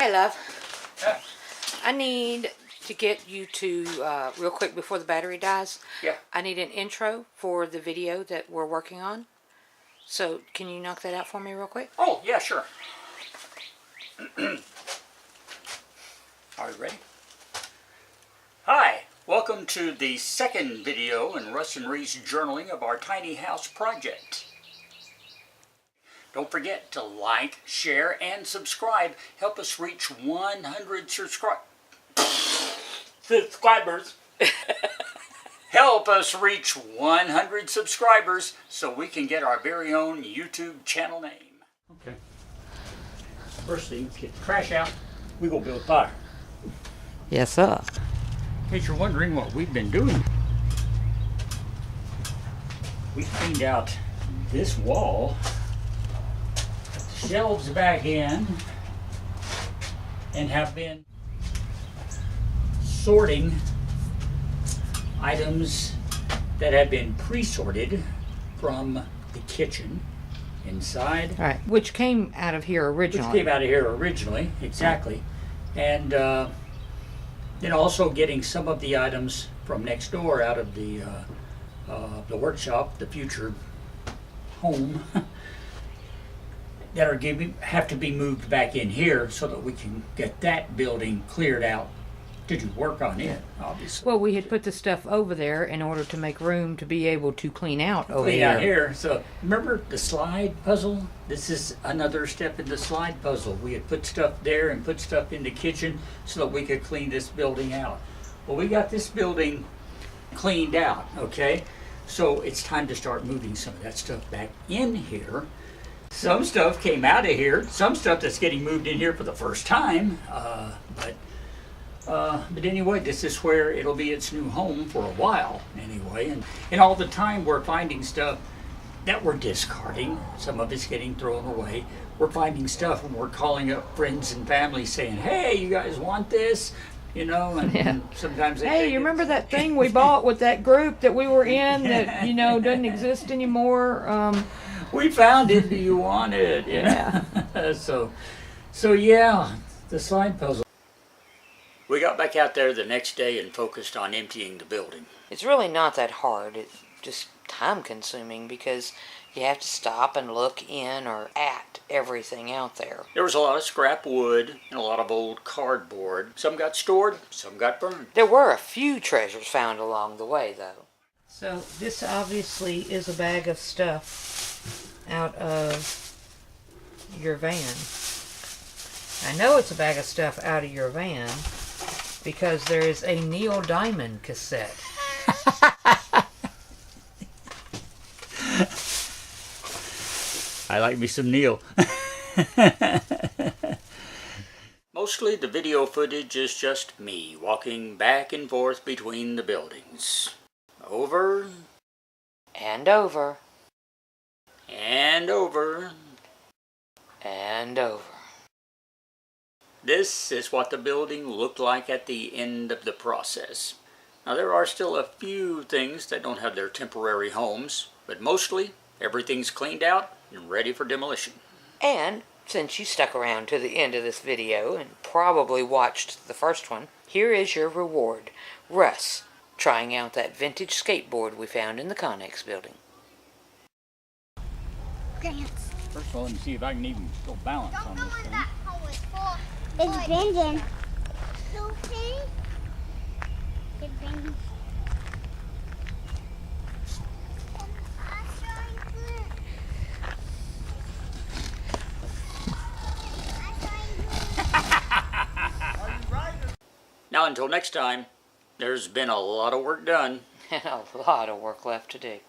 Hey, love. Yeah. I need to get you to, real quick before the battery dies. Yeah. I need an intro for the video that we're working on. So, can you knock that out for me real quick? Oh, yeah, sure. Are you ready? Hi, welcome to the second video in Russ and Ree's journaling of our tiny house project. Don't forget to like, share, and subscribe. Help us reach 100 subscribers. Help us reach 100 subscribers so we can get our very own YouTube channel name. Okay. First thing, get the trash out. We go build fire. Yes, sir. In case you're wondering what we've been doing, we cleaned out this wall, put the shelves back in, and have been sorting items that have been pre-sorted from the kitchen inside. All right, which came out of here originally. Which came out of here originally, exactly. And then also getting some of the items from next door out of the workshop, the future home, that are have to be moved back in here so that we can get that building cleared out to do work on it, obviously. Well, we had put the stuff over there in order to make room to be able to clean out over Clean here. out here. So remember the slide puzzle? This is another step in the slide puzzle. We had put stuff there and put stuff in the kitchen so that we could clean this building out. Well, we got this building cleaned out, okay? So it's time to start moving some of that stuff back in here. Some stuff came out of here. Some stuff that's getting moved in here for the first time. But anyway, this is where it'll be its new home for a while anyway. And all the time we're finding stuff that we're discarding. Some of it's getting thrown away. We're finding stuff and we're calling up friends and family saying, hey, you guys want this? You know, and sometimes they Hey, you remember that thing we bought with that group that we were in that, you know, doesn't exist anymore? We found it. Do you want it? Yeah. So yeah, the slide puzzle. We got back out there the next day and focused on emptying the building. It's really not that hard. It's just time consuming because you have to stop and look in or at everything out there. There was a lot of scrap wood and a lot of old cardboard. Some got stored, some got burned. There were a few treasures found along the way, though. So this obviously is a bag of stuff out of your van. I know it's a bag of stuff out of your van because there is a Neil Diamond cassette. I like me some Neil. Mostly the video footage is just me walking back and forth between the buildings. Over. And over. And over. And over. This is what the building looked like at the end of the process. Now there are still a few things that don't have their temporary homes, but mostly everything's cleaned out and ready for demolition. And since you stuck around to the end of this video and probably watched the first one, here is your reward. Russ, trying out that vintage skateboard we found in the Conex building. First of all, let me see if I can even still balance on this thing. It's bending. Sophie? It's bending. Now until next time, there's been a lot of work done. And a lot of work left to do.